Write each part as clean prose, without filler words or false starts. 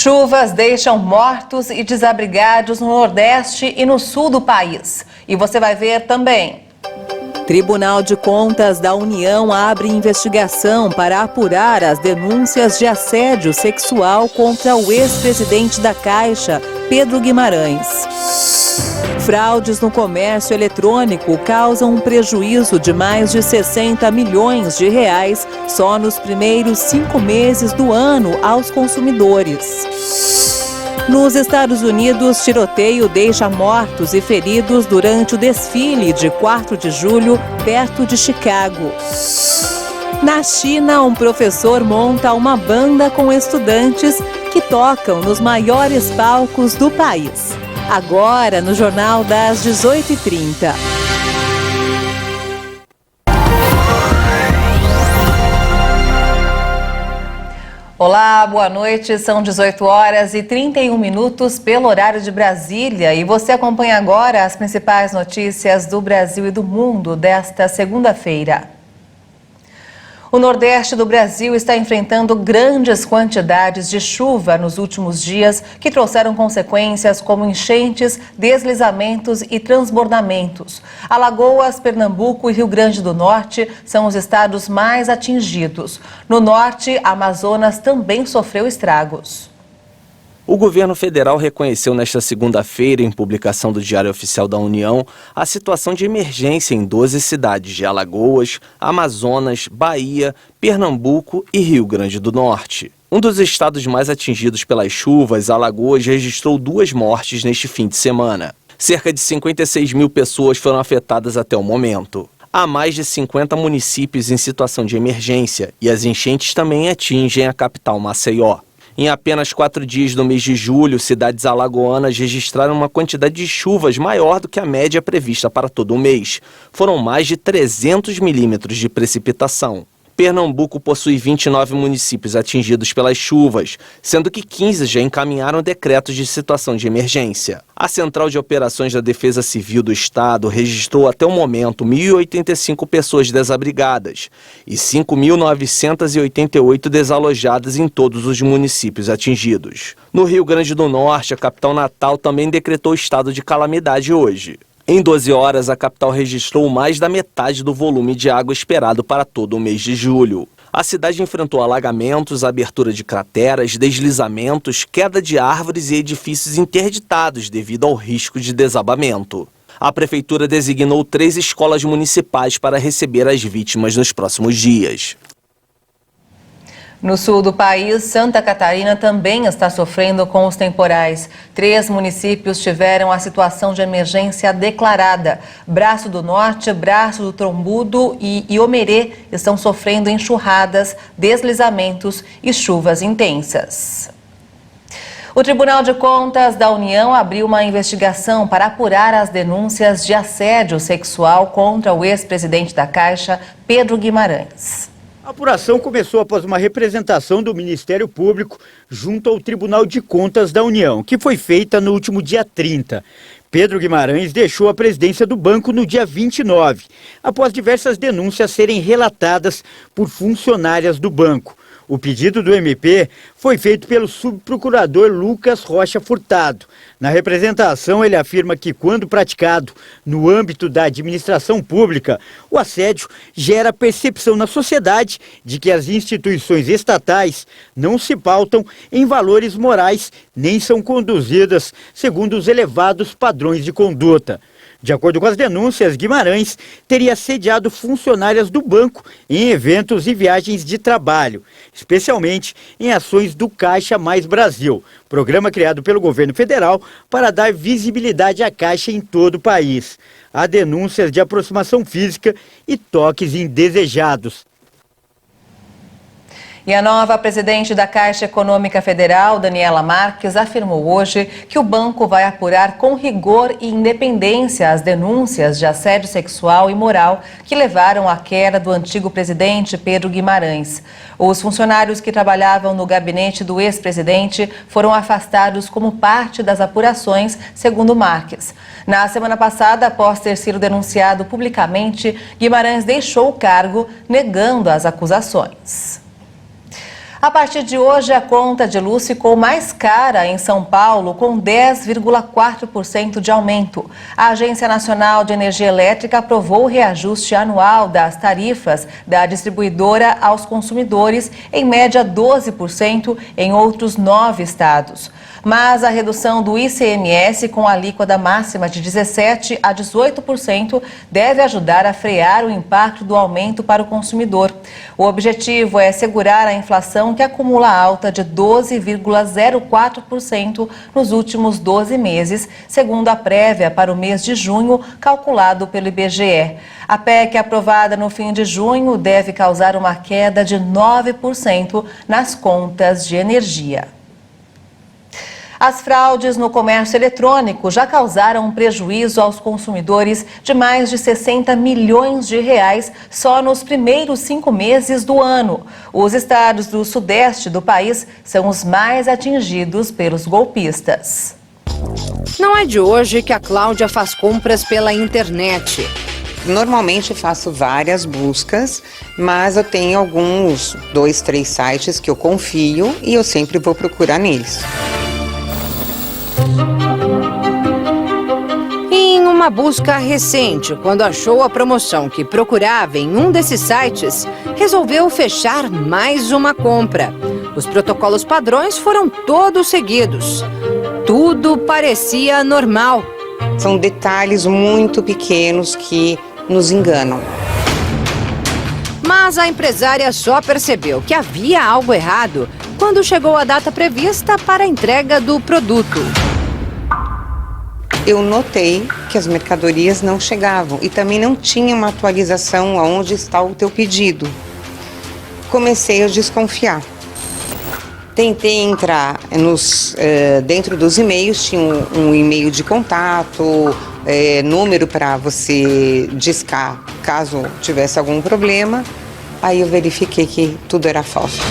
Chuvas deixam mortos e desabrigados no Nordeste e no Sul do país. E você vai ver também. Tribunal de Contas da União abre investigação para apurar as denúncias de assédio sexual contra o ex-presidente da Caixa, Pedro Guimarães. Fraudes no comércio eletrônico causam um prejuízo de mais de 60 milhões de reais só nos primeiros 5 meses do ano aos consumidores. Nos Estados Unidos, tiroteio deixa mortos e feridos durante o desfile de 4 de julho, perto de Chicago. Na China, um professor monta uma banda com estudantes que tocam nos maiores palcos do país. Agora, no Jornal das 18h30. Olá, boa noite. São 18h31 pelo horário de Brasília e você acompanha agora as principais notícias do Brasil e do mundo desta segunda-feira. O Nordeste do Brasil está enfrentando grandes quantidades de chuva nos últimos dias que trouxeram consequências como enchentes, deslizamentos e transbordamentos. Alagoas, Pernambuco e Rio Grande do Norte são os estados mais atingidos. No norte, Amazonas também sofreu estragos. O governo federal reconheceu nesta segunda-feira, em publicação do Diário Oficial da União, a situação de emergência em 12 cidades de Alagoas, Amazonas, Bahia, Pernambuco e Rio Grande do Norte. Um dos estados mais atingidos pelas chuvas, Alagoas, registrou 2 mortes neste fim de semana. Cerca de 56 mil pessoas foram afetadas até o momento. Há mais de 50 municípios em situação de emergência e as enchentes também atingem a capital Maceió. Em apenas 4 dias do mês de julho, cidades alagoanas registraram uma quantidade de chuvas maior do que a média prevista para todo o mês. Foram mais de 300 milímetros de precipitação. Pernambuco possui 29 municípios atingidos pelas chuvas, sendo que 15 já encaminharam decretos de situação de emergência. A Central de Operações da Defesa Civil do Estado registrou até o momento 1.085 pessoas desabrigadas e 5.988 desalojadas em todos os municípios atingidos. No Rio Grande do Norte, a capital Natal também decretou estado de calamidade hoje. Em 12 horas, a capital registrou mais da metade do volume de água esperado para todo o mês de julho. A cidade enfrentou alagamentos, abertura de crateras, deslizamentos, queda de árvores e edifícios interditados devido ao risco de desabamento. A prefeitura designou 3 escolas municipais para receber as vítimas nos próximos dias. No sul do país, Santa Catarina também está sofrendo com os temporais. 3 municípios tiveram a situação de emergência declarada. Braço do Norte, Braço do Trombudo e Iomerê estão sofrendo enxurradas, deslizamentos e chuvas intensas. O Tribunal de Contas da União abriu uma investigação para apurar as denúncias de assédio sexual contra o ex-presidente da Caixa, Pedro Guimarães. A apuração começou após uma representação do Ministério Público junto ao Tribunal de Contas da União, que foi feita no último dia 30. Pedro Guimarães deixou a presidência do banco no dia 29, após diversas denúncias serem relatadas por funcionárias do banco. O pedido do MP foi feito pelo subprocurador Lucas Rocha Furtado. Na representação, ele afirma que, quando praticado no âmbito da administração pública, o assédio gera percepção na sociedade de que as instituições estatais não se pautam em valores morais nem são conduzidas segundo os elevados padrões de conduta. De acordo com as denúncias, Guimarães teria assediado funcionárias do banco em eventos e viagens de trabalho, especialmente em ações do Caixa Mais Brasil, programa criado pelo governo federal para dar visibilidade à Caixa em todo o país. Há denúncias de aproximação física e toques indesejados. E a nova presidente da Caixa Econômica Federal, Daniela Marques, afirmou hoje que o banco vai apurar com rigor e independência as denúncias de assédio sexual e moral que levaram à queda do antigo presidente Pedro Guimarães. Os funcionários que trabalhavam no gabinete do ex-presidente foram afastados como parte das apurações, segundo Marques. Na semana passada, após ter sido denunciado publicamente, Guimarães deixou o cargo, negando as acusações. A partir de hoje, a conta de luz ficou mais cara em São Paulo, com 10,4% de aumento. A Agência Nacional de Energia Elétrica aprovou o reajuste anual das tarifas da distribuidora aos consumidores, em média 12% em outros 9 estados. Mas a redução do ICMS com alíquota máxima de 17% a 18% deve ajudar a frear o impacto do aumento para o consumidor. O objetivo é segurar a inflação, que acumula alta de 12,04% nos últimos 12 meses, segundo a prévia para o mês de junho, calculado pelo IBGE. A PEC aprovada no fim de junho deve causar uma queda de 9% nas contas de energia. As fraudes no comércio eletrônico já causaram um prejuízo aos consumidores de mais de 60 milhões de reais só nos primeiros 5 meses do ano. Os estados do sudeste do país são os mais atingidos pelos golpistas. Não é de hoje que a Cláudia faz compras pela internet. Normalmente faço várias buscas, mas eu tenho alguns 2, 3 sites que eu confio e eu sempre vou procurar neles. Em uma busca recente, quando achou a promoção que procurava em um desses sites, resolveu fechar mais uma compra. Os protocolos padrões foram todos seguidos. Tudo parecia normal. São detalhes muito pequenos que nos enganam. Mas a empresária só percebeu que havia algo errado quando chegou a data prevista para a entrega do produto. Eu notei que as mercadorias não chegavam e também não tinha uma atualização aonde está o teu pedido. Comecei a desconfiar. Tentei entrar dentro dos e-mails, tinha um e-mail de contato, número para você discar caso tivesse algum problema. Aí eu verifiquei que tudo era falso.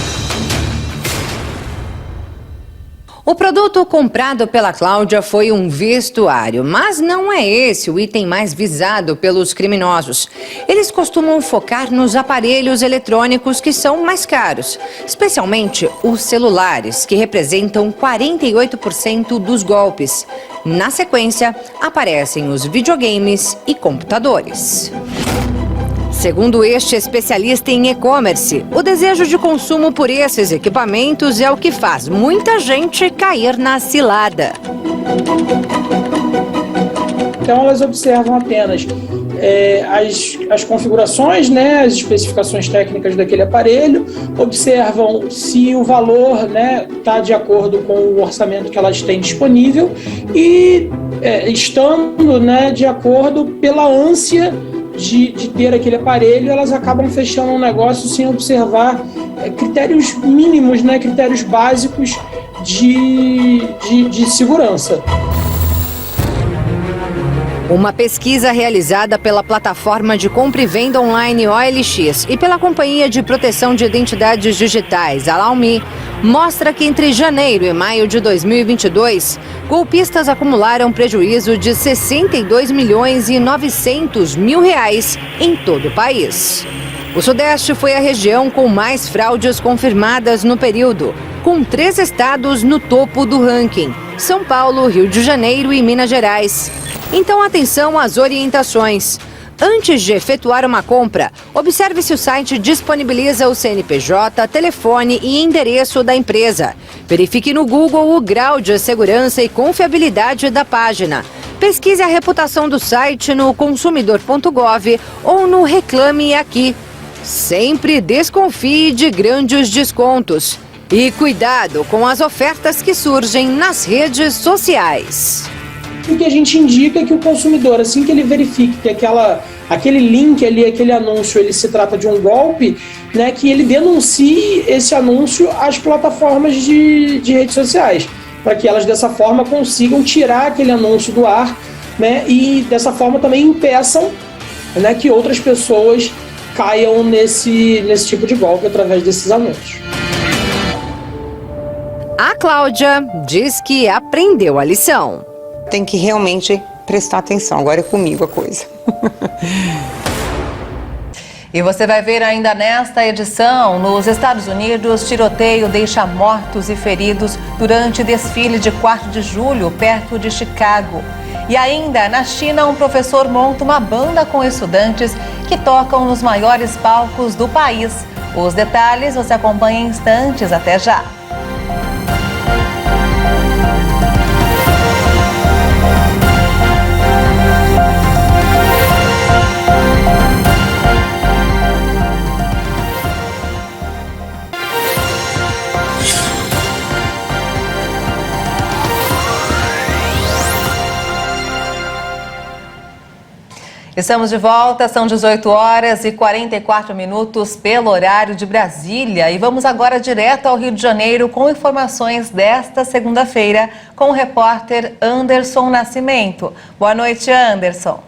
O produto comprado pela Cláudia foi um vestuário, mas não é esse o item mais visado pelos criminosos. Eles costumam focar nos aparelhos eletrônicos que são mais caros, especialmente os celulares, que representam 48% dos golpes. Na sequência, aparecem os videogames e computadores. Segundo este especialista em e-commerce, o desejo de consumo por esses equipamentos é o que faz muita gente cair na cilada. Então elas observam apenas as configurações, né, as especificações técnicas daquele aparelho, observam se o valor está de acordo com o orçamento que elas têm disponível e estando de acordo pela ânsia de ter aquele aparelho, elas acabam fechando um negócio sem observar critérios mínimos, critérios básicos de segurança. Uma pesquisa realizada pela plataforma de compra e venda online OLX e pela Companhia de Proteção de Identidades Digitais, Allow.me, mostra que entre janeiro e maio de 2022, golpistas acumularam prejuízo de 62 milhões e 900 mil reais em todo o país. O Sudeste foi a região com mais fraudes confirmadas no período, com 3 estados no topo do ranking: São Paulo, Rio de Janeiro e Minas Gerais. Então, atenção às orientações. Antes de efetuar uma compra, observe se o site disponibiliza o CNPJ, telefone e endereço da empresa. Verifique no Google o grau de segurança e confiabilidade da página. Pesquise a reputação do site no consumidor.gov ou no Reclame Aqui. Sempre desconfie de grandes descontos. E cuidado com as ofertas que surgem nas redes sociais. O que a gente indica é que o consumidor, assim que ele verifique que aquele link ali, aquele anúncio, ele se trata de um golpe, que ele denuncie esse anúncio às plataformas de redes sociais, para que elas dessa forma consigam tirar aquele anúncio do ar, e dessa forma também impeçam que outras pessoas caiam nesse tipo de golpe através desses anúncios. A Cláudia diz que aprendeu a lição. Tem que realmente prestar atenção, agora é comigo a coisa. E você vai ver ainda nesta edição, nos Estados Unidos, tiroteio deixa mortos e feridos durante desfile de 4 de julho, perto de Chicago. E ainda, na China, um professor monta uma banda com estudantes que tocam nos maiores palcos do país. Os detalhes você acompanha em instantes. Até já! Estamos de volta, são 18 horas e 44 minutos pelo horário de Brasília e vamos agora direto ao Rio de Janeiro com informações desta segunda-feira com o repórter Anderson Nascimento. Boa noite, Anderson.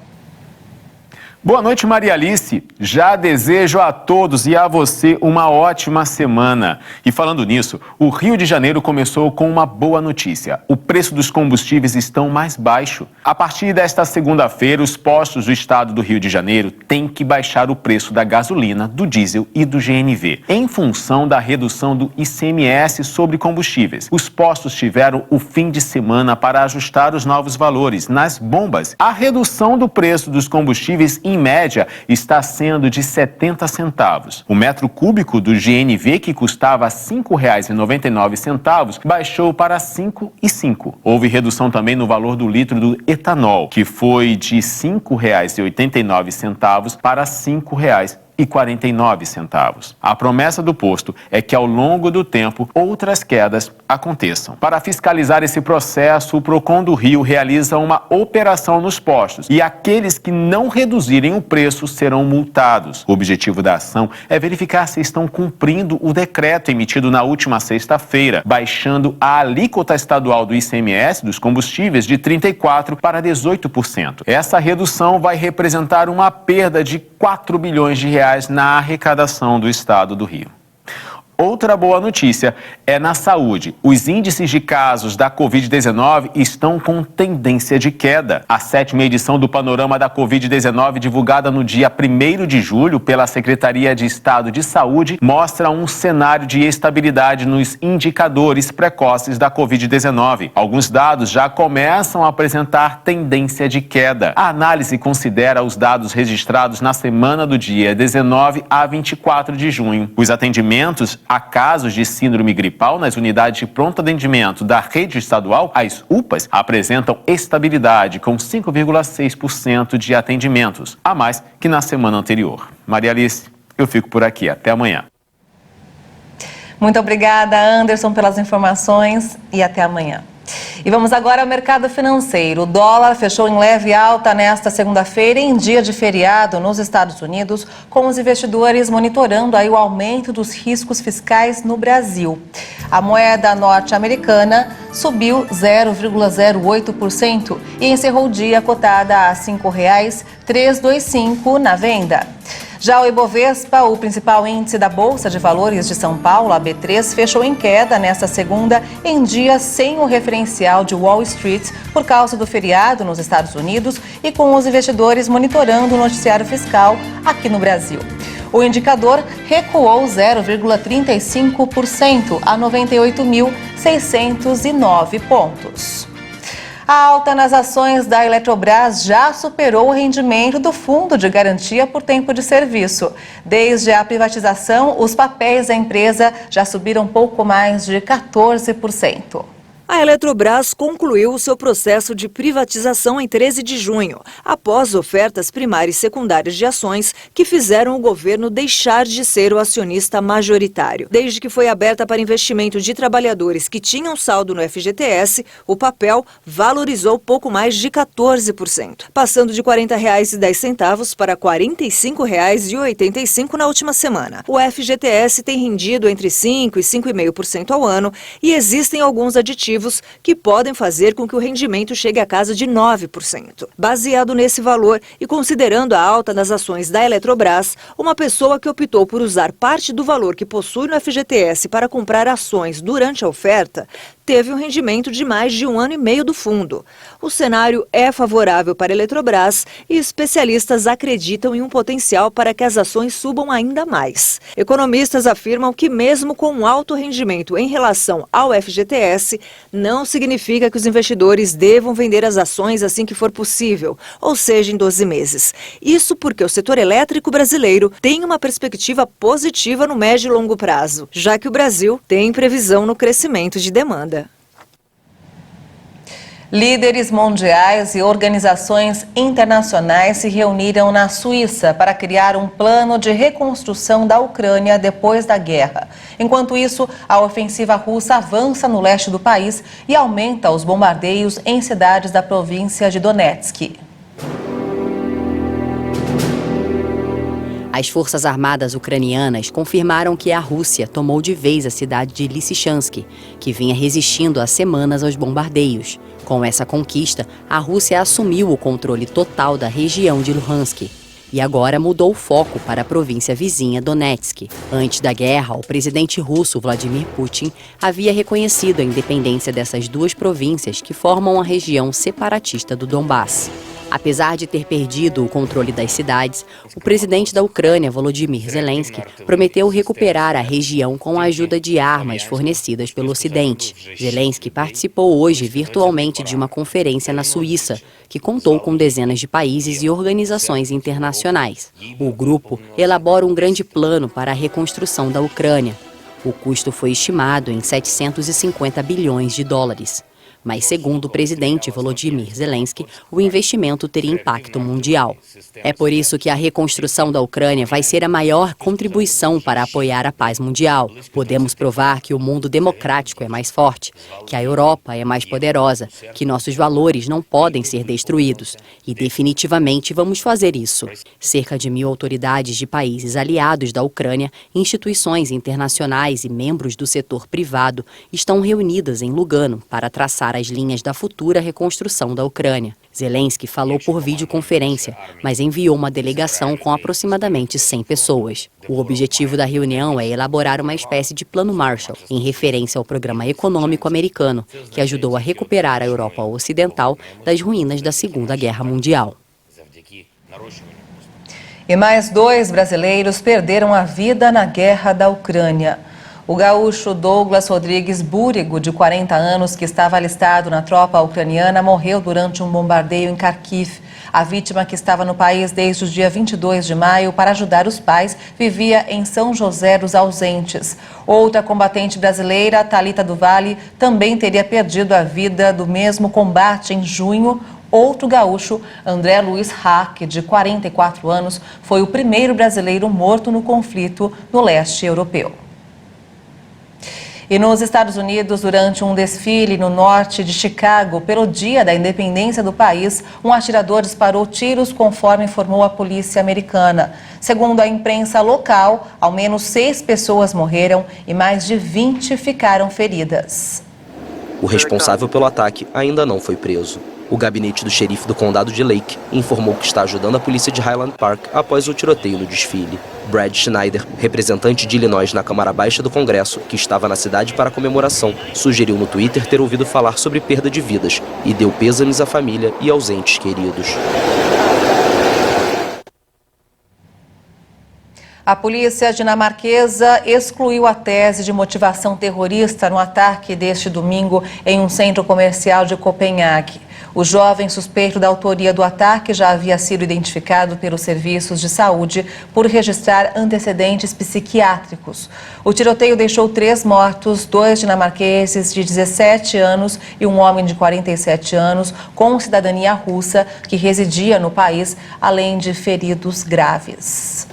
Boa noite, Maria Alice. Já desejo a todos e a você uma ótima semana. E falando nisso, o Rio de Janeiro começou com uma boa notícia. O preço dos combustíveis estão mais baixo. A partir desta segunda-feira, os postos do estado do Rio de Janeiro têm que baixar o preço da gasolina, do diesel e do GNV, em função da redução do ICMS sobre combustíveis. Os postos tiveram o fim de semana para ajustar os novos valores. Nas bombas, a redução do preço dos combustíveis em média, está sendo de 70 centavos. O metro cúbico do GNV, que custava R$ 5,99, baixou para R$ 5,05. Houve redução também no valor do litro do etanol, que foi de R$ 5,89 para R$ 5,49. A promessa do posto é que ao longo do tempo outras quedas aconteçam. Para fiscalizar esse processo, o Procon do Rio realiza uma operação nos postos e aqueles que não reduzirem o preço serão multados. O objetivo da ação é verificar se estão cumprindo o decreto emitido na última sexta-feira, baixando a alíquota estadual do ICMS dos combustíveis de 34% para 18%. Essa redução vai representar uma perda de 4 bilhões de reais na arrecadação do estado do Rio. Outra boa notícia é na saúde. Os índices de casos da Covid-19 estão com tendência de queda. A 7ª edição do Panorama da Covid-19, divulgada no dia 1º de julho pela Secretaria de Estado de Saúde, mostra um cenário de estabilidade nos indicadores precoces da Covid-19. Alguns dados já começam a apresentar tendência de queda. A análise considera os dados registrados na semana do dia 19 a 24 de junho. Os atendimentos a casos de síndrome gripal nas unidades de pronto atendimento da rede estadual, as UPAs, apresentam estabilidade com 5,6% de atendimentos, a mais que na semana anterior. Maria Alice, eu fico por aqui. Até amanhã. Muito obrigada, Anderson, pelas informações e até amanhã. E vamos agora ao mercado financeiro. O dólar fechou em leve alta nesta segunda-feira, em dia de feriado nos Estados Unidos, com os investidores monitorando aí o aumento dos riscos fiscais no Brasil. A moeda norte-americana subiu 0,08% e encerrou o dia cotada a R$ 5,325 na venda. Já o Ibovespa, o principal índice da Bolsa de Valores de São Paulo, a B3, fechou em queda nesta segunda, em dia sem o referencial de Wall Street por causa do feriado nos Estados Unidos e com os investidores monitorando o noticiário fiscal aqui no Brasil. O indicador recuou 0,35% a 98.609 pontos. A alta nas ações da Eletrobras já superou o rendimento do Fundo de Garantia por Tempo de Serviço. Desde a privatização, os papéis da empresa já subiram pouco mais de 14%. A Eletrobras concluiu o seu processo de privatização em 13 de junho, após ofertas primárias e secundárias de ações que fizeram o governo deixar de ser o acionista majoritário. Desde que foi aberta para investimento de trabalhadores que tinham saldo no FGTS, o papel valorizou pouco mais de 14%, passando de R$ 40,10 para R$ 45,85 na última semana. O FGTS tem rendido entre 5% e 5,5% ao ano e existem alguns aditivos que podem fazer com que o rendimento chegue à casa de 9%. Baseado nesse valor e considerando a alta das ações da Eletrobras, uma pessoa que optou por usar parte do valor que possui no FGTS para comprar ações durante a oferta teve um rendimento de mais de 1 ano e meio do fundo. O cenário é favorável para a Eletrobras e especialistas acreditam em um potencial para que as ações subam ainda mais. Economistas afirmam que mesmo com um alto rendimento em relação ao FGTS, não significa que os investidores devam vender as ações assim que for possível, ou seja, em 12 meses. Isso porque o setor elétrico brasileiro tem uma perspectiva positiva no médio e longo prazo, já que o Brasil tem previsão no crescimento de demanda. Líderes mundiais e organizações internacionais se reuniram na Suíça para criar um plano de reconstrução da Ucrânia depois da guerra. Enquanto isso, a ofensiva russa avança no leste do país e aumenta os bombardeios em cidades da província de Donetsk. As forças armadas ucranianas confirmaram que a Rússia tomou de vez a cidade de Lysychansk, que vinha resistindo há semanas aos bombardeios. Com essa conquista, a Rússia assumiu o controle total da região de Luhansk e agora mudou o foco para a província vizinha Donetsk. Antes da guerra, o presidente russo Vladimir Putin havia reconhecido a independência dessas duas províncias que formam a região separatista do Donbass. Apesar de ter perdido o controle das cidades, o presidente da Ucrânia, Volodymyr Zelensky, prometeu recuperar a região com a ajuda de armas fornecidas pelo Ocidente. Zelensky participou hoje virtualmente de uma conferência na Suíça, que contou com dezenas de países e organizações internacionais. O grupo elabora um grande plano para a reconstrução da Ucrânia. O custo foi estimado em 750 bilhões de dólares. Mas, segundo o presidente Volodymyr Zelensky, o investimento teria impacto mundial. É por isso que a reconstrução da Ucrânia vai ser a maior contribuição para apoiar a paz mundial. Podemos provar que o mundo democrático é mais forte, que a Europa é mais poderosa, que nossos valores não podem ser destruídos. E definitivamente vamos fazer isso. Cerca de 1.000 autoridades de países aliados da Ucrânia, instituições internacionais e membros do setor privado estão reunidas em Lugano para traçar as linhas da futura reconstrução da Ucrânia. Zelensky falou por videoconferência, mas enviou uma delegação com aproximadamente 100 pessoas. O objetivo da reunião é elaborar uma espécie de plano Marshall, em referência ao programa econômico americano, que ajudou a recuperar a Europa Ocidental das ruínas da Segunda Guerra Mundial. E mais 2 brasileiros perderam a vida na guerra da Ucrânia. O gaúcho Douglas Rodrigues Búrigo, de 40 anos, que estava alistado na tropa ucraniana, morreu durante um bombardeio em Kharkiv. A vítima, que estava no país desde o dia 22 de maio para ajudar os pais, vivia em São José dos Ausentes. Outra combatente brasileira, Thalita do Vale, também teria perdido a vida do mesmo combate em junho. Outro gaúcho, André Luiz Hack, de 44 anos, foi o primeiro brasileiro morto no conflito no leste europeu. E nos Estados Unidos, durante um desfile no norte de Chicago, pelo dia da independência do país, um atirador disparou tiros, conforme informou a polícia americana. Segundo a imprensa local, ao menos 6 pessoas morreram e mais de 20 ficaram feridas. O responsável pelo ataque ainda não foi preso. O gabinete do xerife do condado de Lake informou que está ajudando a polícia de Highland Park após o tiroteio no desfile. Brad Schneider, representante de Illinois na Câmara Baixa do Congresso, que estava na cidade para a comemoração, sugeriu no Twitter ter ouvido falar sobre perda de vidas e deu pêsames à família e aos entes queridos. A polícia dinamarquesa excluiu a tese de motivação terrorista no ataque deste domingo em um centro comercial de Copenhague. O jovem suspeito da autoria do ataque já havia sido identificado pelos serviços de saúde por registrar antecedentes psiquiátricos. O tiroteio deixou 3 mortos, 2 dinamarqueses de 17 anos e um homem de 47 anos com cidadania russa que residia no país, além de feridos graves.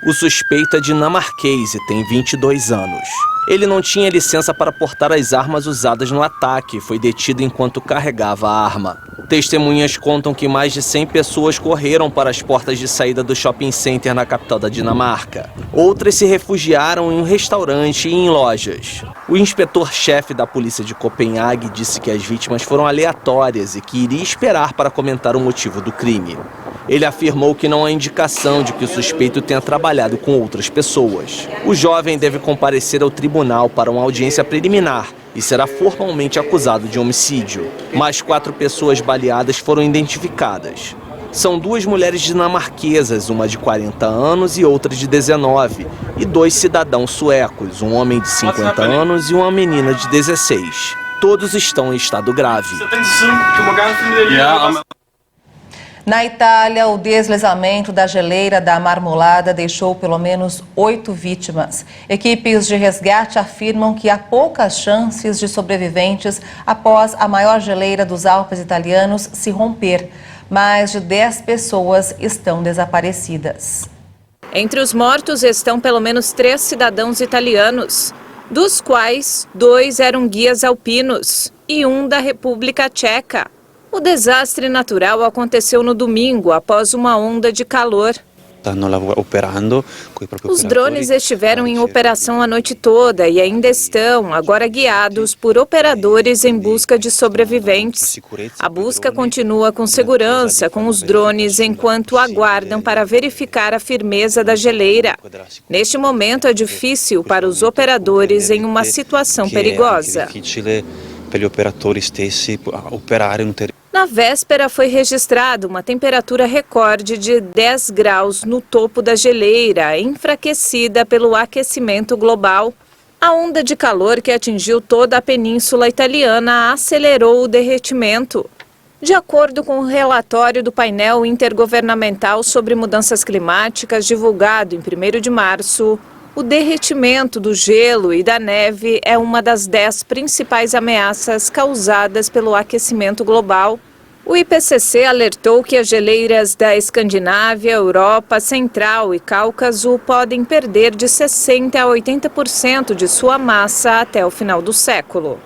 O suspeito é dinamarquês e tem 22 anos. Ele não tinha licença para portar as armas usadas no ataque e foi detido enquanto carregava a arma. Testemunhas contam que mais de 100 pessoas correram para as portas de saída do shopping center na capital da Dinamarca. Outras se refugiaram em um restaurante e em lojas. O inspetor-chefe da polícia de Copenhague disse que as vítimas foram aleatórias e que iria esperar para comentar o motivo do crime. Ele afirmou que não há indicação de que o suspeito tenha trabalhado com outras pessoas. O jovem deve comparecer ao tribunal para uma audiência preliminar e será formalmente acusado de homicídio. Mais 4 pessoas baleadas foram identificadas. São 2 mulheres dinamarquesas, uma de 40 anos e outra de 19, e 2 cidadãos suecos, um homem de 50 anos e uma menina de 16. Todos estão em estado grave. Na Itália, o deslizamento da geleira da Marmolada deixou pelo menos 8 vítimas. Equipes de resgate afirmam que há poucas chances de sobreviventes após a maior geleira dos Alpes italianos se romper. Mais de 10 pessoas estão desaparecidas. Entre os mortos estão pelo menos 3 cidadãos italianos, dos quais 2 eram guias alpinos e 1 da República Tcheca. O desastre natural aconteceu no domingo, após uma onda de calor. Os drones estiveram em operação a noite toda e ainda estão, agora guiados por operadores em busca de sobreviventes. A busca continua com segurança com os drones enquanto aguardam para verificar a firmeza da geleira. Neste momento é difícil para os operadores em uma situação perigosa. Na véspera foi registrada uma temperatura recorde de 10 graus no topo da geleira, enfraquecida pelo aquecimento global. A onda de calor que atingiu toda a península italiana acelerou o derretimento. De acordo com o relatório do painel intergovernamental sobre mudanças climáticas divulgado em 1º de março, o derretimento do gelo e da neve é uma das 10 principais ameaças causadas pelo aquecimento global. O IPCC alertou que as geleiras da Escandinávia, Europa Central e Cáucaso podem perder de 60% a 80% de sua massa até o final do século.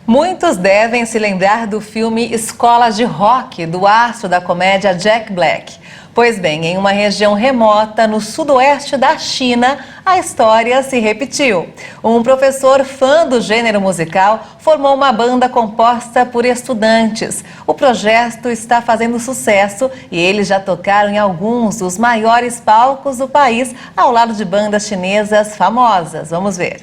Muitos devem se lembrar do filme Escola de Rock, do astro da comédia Jack Black. Pois bem, em uma região remota no sudoeste da China, a história se repetiu. Um professor fã do gênero musical formou uma banda composta por estudantes. O projeto está fazendo sucesso e eles já tocaram em alguns dos maiores palcos do país, ao lado de bandas chinesas famosas. Vamos ver.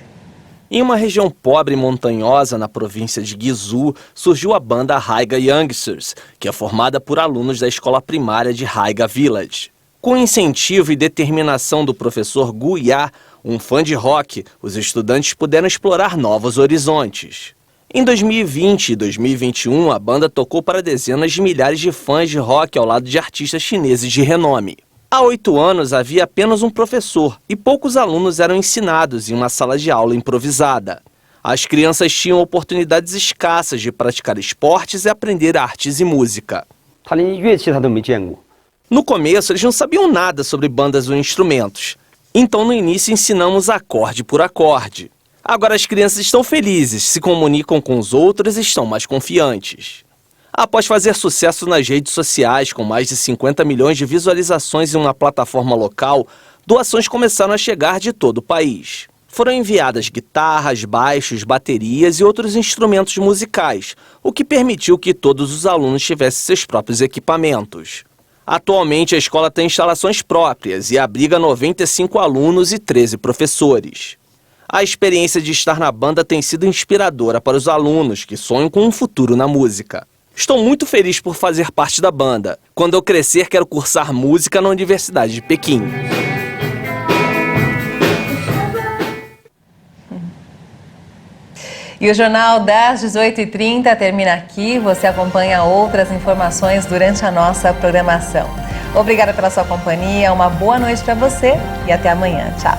Em uma região pobre e montanhosa na província de Guizhou, surgiu a banda Haiga Youngsters, que é formada por alunos da escola primária de Haiga Village. Com incentivo e determinação do professor Gu Ya, um fã de rock, os estudantes puderam explorar novos horizontes. Em 2020 e 2021, a banda tocou para dezenas de milhares de fãs de rock ao lado de artistas chineses de renome. Há 8 anos havia apenas um professor e poucos alunos eram ensinados em uma sala de aula improvisada. As crianças tinham oportunidades escassas de praticar esportes e aprender artes e música. No começo, eles não sabiam nada sobre bandas ou instrumentos. Então, no início, ensinamos acorde por acorde. Agora as crianças estão felizes, se comunicam com os outros e estão mais confiantes. Após fazer sucesso nas redes sociais, com mais de 50 milhões de visualizações em uma plataforma local, doações começaram a chegar de todo o país. Foram enviadas guitarras, baixos, baterias e outros instrumentos musicais, o que permitiu que todos os alunos tivessem seus próprios equipamentos. Atualmente, a escola tem instalações próprias e abriga 95 alunos e 13 professores. A experiência de estar na banda tem sido inspiradora para os alunos que sonham com um futuro na música. Estou muito feliz por fazer parte da banda. Quando eu crescer, quero cursar música na Universidade de Pequim. E o Jornal das 18h30 termina aqui. Você acompanha outras informações durante a nossa programação. Obrigada pela sua companhia, uma boa noite para você e até amanhã. Tchau.